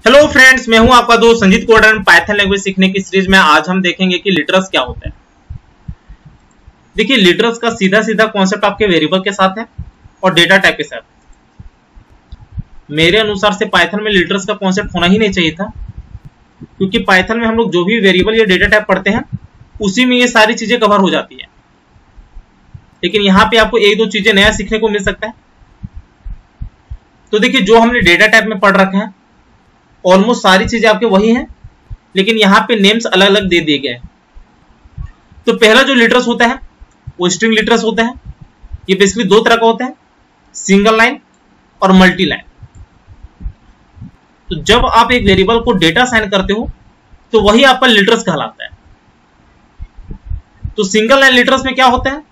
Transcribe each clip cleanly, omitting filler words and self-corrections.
Hello friends, मैं हूं आपका दोस्त संजीत कोडर। पाइथन लैंग्वेज सीखने की सीरीज में आज हम देखेंगे कि लिटरल्स क्या होता है। देखिए, लिटरल्स का सीधा सीधा कॉन्सेप्ट आपके वेरिएबल के साथ है और डेटा टाइप के साथ। मेरे अनुसार से पाइथन में लिटरल्स का कॉन्सेप्ट होना ही नहीं चाहिए था, क्योंकि पाइथन में हम लोग जो भी वेरिएबल या डेटा टाइप पढ़ते हैं उसी में ये सारी चीजें कवर हो जाती है। लेकिन यहाँ पे आपको एक दो चीजें नया सीखने को मिल सकता है। तो देखिए, जो हमने डेटा टाइप में पढ़ रखे हैं ऑलमोस्ट सारी चीजें आपके वही हैं, लेकिन यहाँ पे नेम्स अलग अलग दे दिए गए हैं। तो पहला जो लिटरल्स होता है वो स्ट्रिंग लिटरल्स होता है। ये बेसिकली दो तरह का होता है, सिंगल लाइन और मल्टी लाइन। तो जब आप एक वेरिएबल को डेटा असाइन करते हो तो वही आपका लिटरल्स कहलाता है। तो सिंगल लाइन लिटरल्स में क्या होता है,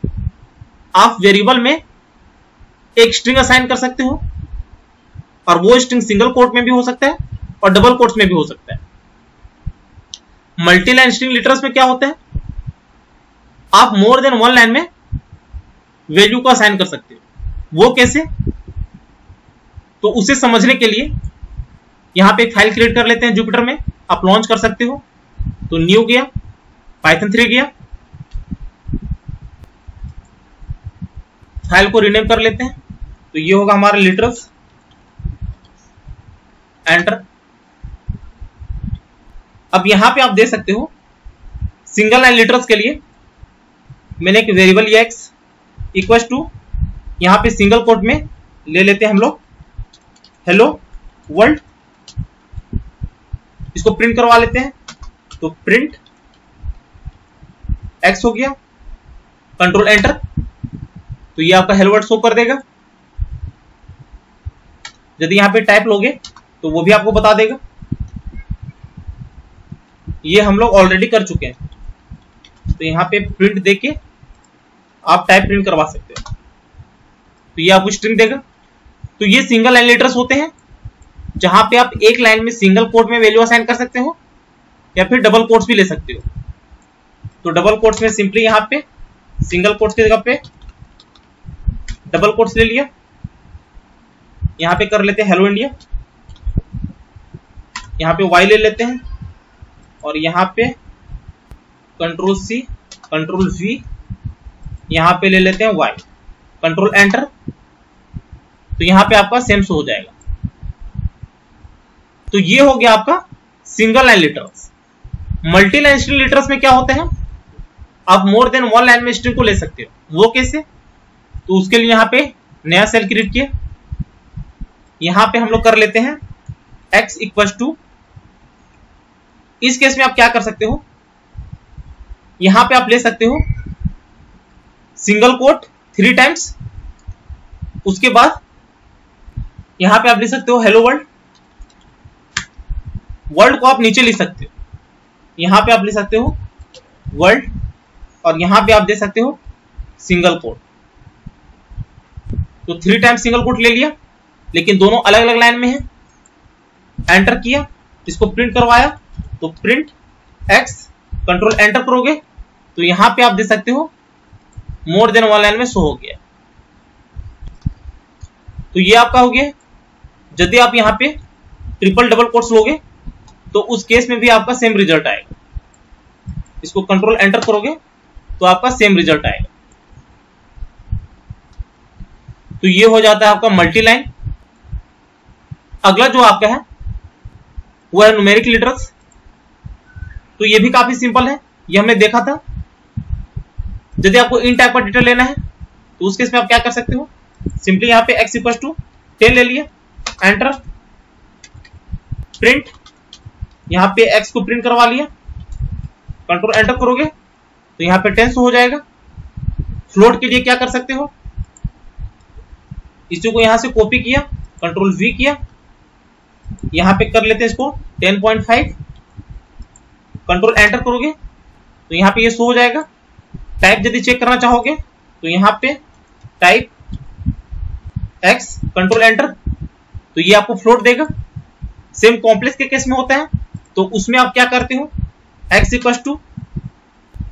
आप वेरिएबल में एक स्ट्रिंग असाइन कर सकते हो और वो स्ट्रिंग सिंगल कोट में भी हो सकता है और डबल कोट्स में भी हो सकता है। मल्टी लाइन स्ट्रिंग लिटरल्स में क्या होता है, आप मोर देन वन लाइन में वैल्यू को असाइन कर सकते हो। वो कैसे, तो उसे समझने के लिए यहां पे एक फाइल क्रिएट कर लेते हैं। जुपिटर में आप लॉन्च कर सकते हो। तो न्यू गया, पाइथन 3 गया, फाइल को रीनेम कर लेते हैं। तो ये होगा हमारा लिटरल्स, एंटर। अब यहां पे आप देख सकते हो सिंगल लाइन लिटरल्स के लिए मैंने एक वेरिएबल x इक्वल टू यहां पे सिंगल कोट में ले लेते हैं हम लोग हेलो वर्ल्ड। इसको प्रिंट करवा लेते हैं। तो प्रिंट x हो गया, कंट्रोल एंटर। तो ये आपका हेलो वर्ल्ड शो कर देगा। यदि यहां पे टाइप लोगे तो वो भी आपको बता देगा। ये हम लोग ऑलरेडी कर चुके हैं। तो यहां पे प्रिंट देके आप टाइप प्रिंट करवा सकते हो। तो ये आपको स्ट्रिंग देगा। तो ये सिंगल लाइन लेटर्स होते हैं जहां पे आप एक लाइन में सिंगल कोट में वैल्यू असाइन कर सकते हो या फिर डबल कोट्स भी ले सकते हो। तो डबल कोट्स में सिंपली यहां पे सिंगल कोट्स की जगह पे डबल कोट्स ले लिया। यहां पे कर लेते हैं हेलो इंडिया, यहां पे वाई ले लेते हैं और यहां पे कंट्रोल सी कंट्रोल वी, यहां पे ले लेते हैं वाई, कंट्रोल एंटर। तो यहां पे आपका सेम शो हो जाएगा। तो ये हो गया आपका single line literals. Multi line string literals में क्या होते हैं, आप मोर देन वन लाइन में स्ट्रिंग को ले सकते हो। वो कैसे, तो उसके लिए यहां पे नया सेल क्रिएट किया। यहां पे हम लोग कर लेते हैं x इक्वल टू, इस केस में आप क्या कर सकते हो, यहां पे आप ले सकते हो सिंगल कोट 3 टाइम्स। उसके बाद यहां पे आप ले सकते हो हेलो वर्ल्ड। वर्ल्ड को आप नीचे लिख सकते हो, यहां पे आप ले सकते हो वर्ल्ड और यहां पे आप दे सकते हो सिंगल कोट। तो 3 टाइम्स सिंगल कोट ले लिया, लेकिन दोनों अलग अलग लाइन में है। एंटर किया, इसको प्रिंट करवाया। तो प्रिंट x, कंट्रोल एंटर करोगे तो यहां पे आप दे सकते हो मोर देन वन लाइन में शो हो गया। तो ये आपका हो गया। यदि आप यहां पे ट्रिपल डबल कोट्स लोगे तो उस केस में भी आपका सेम रिजल्ट आएगा। इसको कंट्रोल एंटर करोगे तो आपका सेम रिजल्ट आएगा। तो ये हो जाता है आपका मल्टी लाइन। अगला जो आपका है वो है न्यूमेरिक लिटरल्स। तो ये भी काफी सिंपल है, ये हमने देखा था। यदि आपको इन टाइप का डेटा लेना है तो उस केस में आप क्या कर सकते हो, सिंपली यहां पे x इक्वल टू 10 ले लिया, एंटर, प्रिंट, यहां पे x को प्रिंट करवा लिया, कंट्रोल एंटर करोगे तो यहां पे 10 हो जाएगा। फ्लोट के लिए क्या कर सकते हो, इसी को यहां से कॉपी किया, कंट्रोल वी किया, यहां पे कर लेते हैं इसको 10.5, कंट्रोल एंटर करोगे तो यहां पे ये शो हो जाएगा। टाइप यदि चेक करना चाहोगे तो यहां पे टाइप x, कंट्रोल एंटर, तो ये आपको फ्लोट देगा। सेम कॉम्प्लेक्स के केस में होता है, तो उसमें आप क्या करते हो, x equal to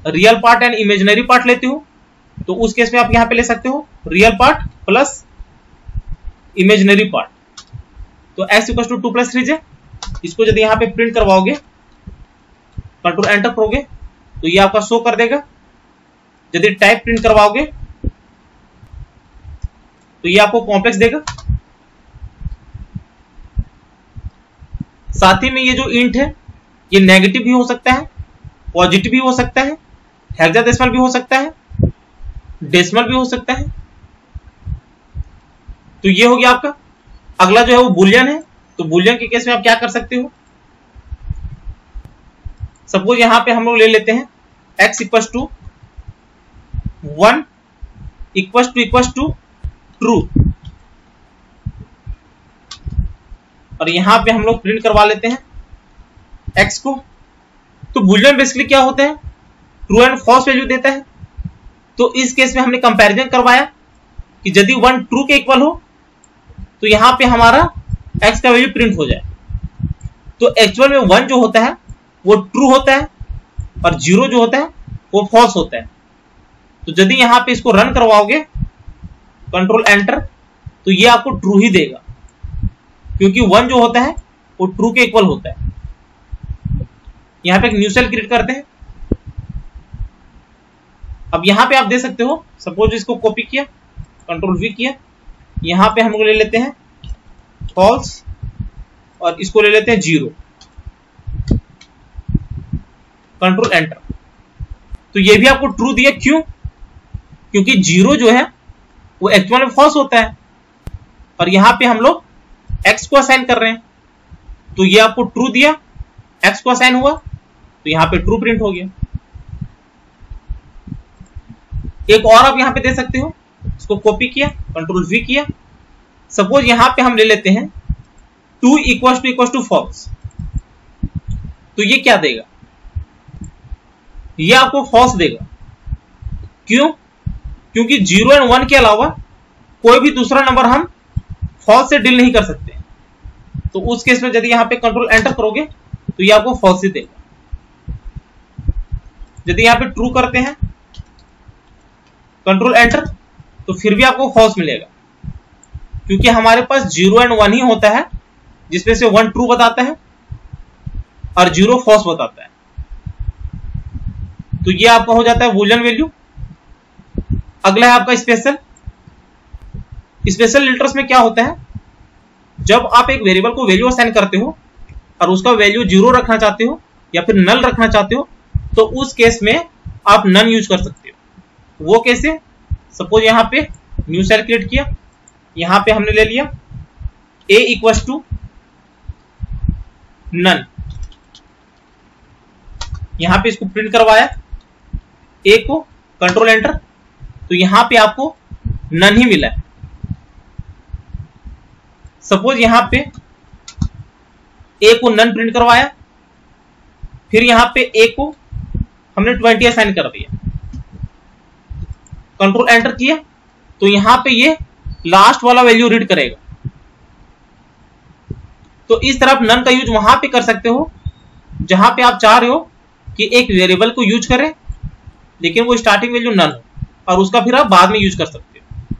real part and imaginary part लेते हो। तो उस केस में आप यहां पे ले सकते हो real part plus imaginary part. तो x इक्वल टू 2 + 3j, इसको यदि यहाँ पे प्रिंट करवाओगे, कंट्रोल एंटर करोगे तो ये आपका शो कर देगा। यदि टाइप प्रिंट करवाओगे तो ये आपको कॉम्प्लेक्स देगा। साथ ही में ये जो इंट है ये नेगेटिव भी हो सकता है, पॉजिटिव भी हो सकता है, हेक्साडेसिमल भी हो सकता है, डेसिमल भी हो सकता है। तो ये हो गया आपका। अगला जो है वो बुलियन है। तो बुलियन के केस में आप क्या कर सकते हो, सपोज यहां पे हम लोग ले लेते हैं x equal to 1 equal to true, और यहां पे हम लोग प्रिंट करवा लेते हैं x को। तो बुलियन बेसिकली क्या होता है, ट्रू एंड फॉल्स वैल्यू देता है। तो इस केस में हमने कंपैरिजन करवाया कि यदि 1 ट्रू के इक्वल हो तो यहां पे हमारा x का वैल्यू प्रिंट हो जाए। तो एक्चुअल में 1 जो होता है वो ट्रू होता है और 0 जो होता है वो फॉल्स होता है। तो यदि यहां पे इसको रन करवाओगे कंट्रोल एंटर तो ये आपको ट्रू ही देगा, क्योंकि 1 जो होता है वो ट्रू के इक्वल होता है। यहां पे एक न्यू सेल क्रिएट करते हैं। अब यहां पे आप दे सकते हो, सपोज इसको कॉपी किया, कंट्रोल वी किया, यहां पे हम लोग ले लेते हैं फॉल्स और इसको ले लेते हैं 0, कंट्रोल एंटर। तो ये भी आपको ट्रू दिया, क्यों, क्योंकि 0 जो है वो एक्चुअल में फॉल्स होता है और यहां पे हम लोग x को असाइन कर रहे हैं। तो ये आपको ट्रू दिया, x को असाइन हुआ तो यहां पे ट्रू प्रिंट हो गया। एक और आप यहां पे दे सकते हो, इसको कॉपी किया, कंट्रोल वी किया, सपोज यहां पे हम ले लेते हैं 2 इक्वल टू फॉल्स। तो ये क्या देगा, ये आपको फॉल्स देगा। क्यों, क्योंकि 0 एंड 1 के अलावा कोई भी दूसरा नंबर हम फॉल्स से डील नहीं कर सकते। तो उस केस में यदि यहां पे कंट्रोल एंटर करोगे तो ये आपको फॉल्स ही देगा। यदि यहां पे ट्रू करते हैं कंट्रोल एंटर तो फिर भी आपको फॉल्स मिलेगा, क्योंकि हमारे पास 0 एंड 1 ही होता है, जिसमें से 1 ट्रू बताता है और 0 फॉल्स बताता है। तो ये आपका हो जाता है बूलियन वैल्यू। अगला है आपका स्पेशल। स्पेशल लिटर्स में क्या होता है, जब आप एक वेरिएबल को वैल्यू असाइन करते हो और उसका वैल्यू 0 रखना चाहते हो या फिर नल रखना चाहते हो तो उस केस में आप नन यूज कर सकते हो। वो कैसे, सपोज यहां पे न्यू सेल क्रिएट किया, यहां पे हमने ले लिया a इक्वल टू नन, यहां पे इसको प्रिंट करवाया a को, कंट्रोल एंटर, तो यहां पे आपको नन ही मिला है। सपोज यहां पे a को नन प्रिंट करवाया, फिर यहां पे a को हमने 20 असाइन कर दिया, कंट्रोल एंटर किया, तो यहां पे ये लास्ट वाला वैल्यू रीड करेगा। तो इस तरह आप नन का यूज वहां पे कर सकते हो जहां पे आप चाह रहे हो कि एक वेरिएबल को यूज करें लेकिन वो स्टार्टिंग वैल्यू नन हो, और उसका फिर आप बाद में यूज कर सकते हो।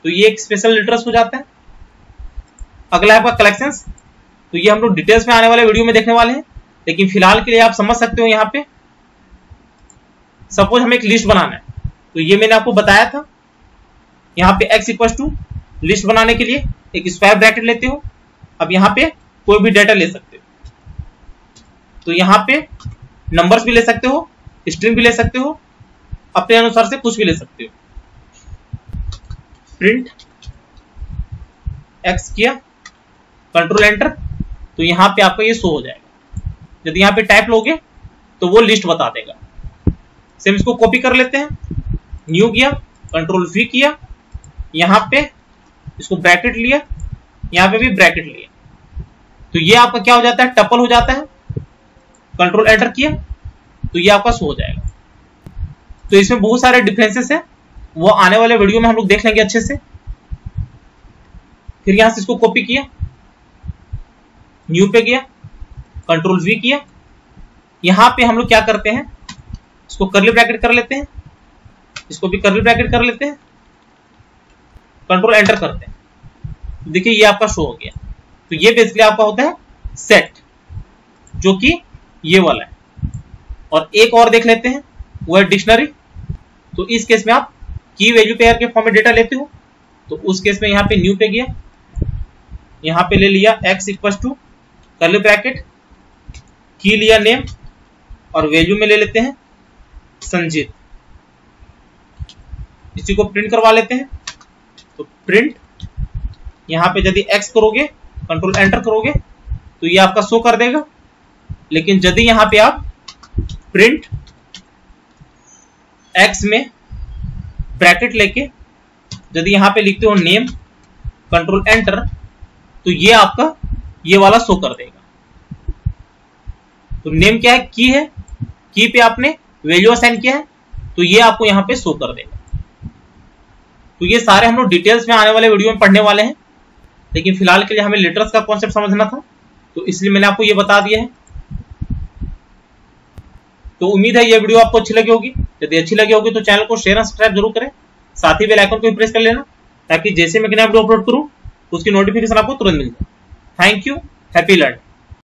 तो ये एक स्पेशल लिटर्स हो जाता है। अगला है आपका कलेक्शंस। तो ये हम लोग डिटेल्स में आने वाले वीडियो में देखने वाले हैं, लेकिन फिलहाल के लिए आप समझ सकते हो। यहां पे सपोज हमें एक लिस्ट बनाना है, तो ये मैंने आपको बताया था। यहां पे x इक्वल टू लिस्ट बनाने के लिए एक स्क्वायर ब्रैकेट लेते हो। अब यहां पे कोई भी डेटा ले सकते हो, तो यहां पे नंबर्स भी ले सकते हो, स्ट्रिंग भी ले सकते हो, अपने अनुसार से कुछ भी ले सकते हो। प्रिंट x किया, कंट्रोल एंटर, तो यहां पे आपका ये शो हो जाएगा। यदि यहां पे टाइप लोगे तो वो लिस्ट बता देगा। सेम इसको कॉपी कर लेते हैं, न्यू किया, कंट्रोल वी किया, यहां पे इसको ब्रैकेट लिया, यहां पे भी ब्रैकेट लिया, तो ये आपका क्या हो जाता है, टपल हो जाता है। कंट्रोल एंटर किया तो ये आपका शो हो जाएगा। तो इसमें बहुत सारे डिफरेंसेस है, वो आने वाले वीडियो में हम लोग देख लेंगे अच्छे से। फिर यहां से इसको कॉपी किया, न्यू पे गया, कंट्रोल वी किया, यहां पे हम लोग क्या करते हैं, इसको कर्ली ब्रैकेट कर लेते हैं, इसको भी कर्ली ब्रैकेट कर लेते हैं, कंट्रोल एंटर करते हैं। देखिए ये आपका शो हो गया। तो ये बेसिकली आपका होता है सेट, जो कि ये वाला है। और एक और देख लेते हैं, वो है डिक्शनरी। तो इस केस में आप की वैल्यू पेयर के फॉर्म में डेटा लेते हो, तो उस केस में यहाँ पे न्यू पे गया, यहाँ पे ले लिया x equal to curly bracket, की लिया नेम, और वैल्यू में ले लेते हैं संजीत। इसी को प्रिंट करवा लेते हैं। तो प्रिंट, यहाँ पे यदि x करोगे, कंट्रोल एंटर करोगे, तो ये आपका शो कर देगा। लेकिन यदि यहाँ पे आप प्रिंट x में ब्रैकेट लेके यदि यहाँ पे लिखते हो नेम, कंट्रोल एंटर, तो ये आपका ये वाला शो कर देगा। तो नेम क्या है? की है, की पे आपने वैल्यू असाइन किया है, तो ये आपको यहाँ पे शो कर देगा। तो ये सारे हम लोग डिटेल्स में आने वाले वीडियो में पढ़ने वाले हैं, लेकिन फिलहाल के लिए हमें लेटर्स का कॉन्सेप्ट समझना था, तो इसलिए मैंने आपको ये बता दिया है। तो उम्मीद है ये वीडियो आपको अच्छी लगी होगी। यदि अच्छी लगी होगी तो चैनल को शेयर और सब्सक्राइब जरूर करें, साथ ही बेल आइकन को भी प्रेस कर लेना, ताकि जैसे मैं नया वीडियो अपलोड करूं उसकी नोटिफिकेशन आपको तुरंत मिल जाए। Thank you, happy learning.